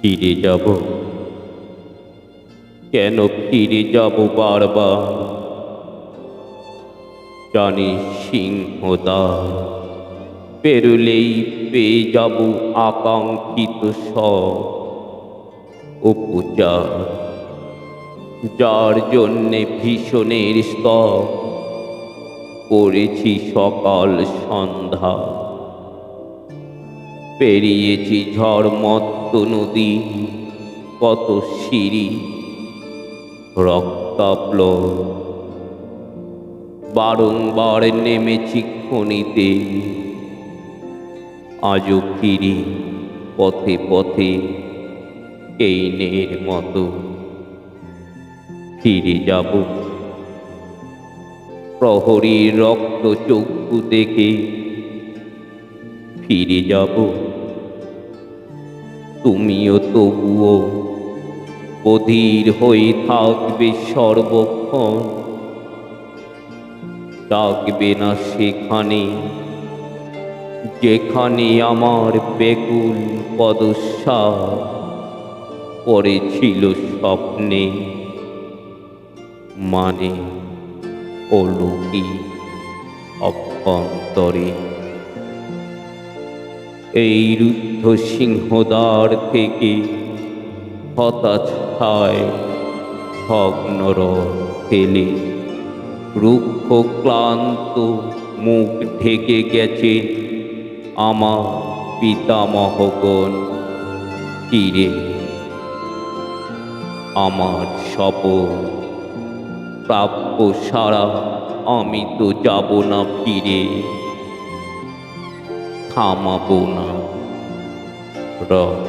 ফিরে যাব, কেন ফিরে যাব বারবার? জানি সিংহদ্বার পেরুলেই পেয়ে যাব আকাঙ্ক্ষিত সব উপচার, যার জন্যে ভীষণের স্তব করেছি সকাল সন্ধ্যা। পেরিয়েছি ঝড়মত্ত নদী, কত সিঁড়ি রক্তাপ্লব, বারংবার নেমেছি খনিতে। আজও ফিরি পথে পথে কেইনের মতো। ফিরে যাব প্রহরীর রক্ত চক্ষু দেখে, ফিরে যাব তুমিও তবুও বধির হয়ে থাকবে সর্বক্ষণ। ডাকবে না সেখানে যেখানে আমার বেকুল পদস্বাদ পড়েছিল স্বপ্নে, মানে অলৌকিক অভ্যন্তরে। এই রুদ্ধ সিংহদ্বার থেকে হতাশায় ভগ্নর ফেলে রুক্ষ ক্লান্ত মুখ ঢেকে গেছে আমার পিতামহগণ তীরে। আমার শপথ প্রাপ্য সারা আমি তো যাব না ফিরে, থামাবো না রব।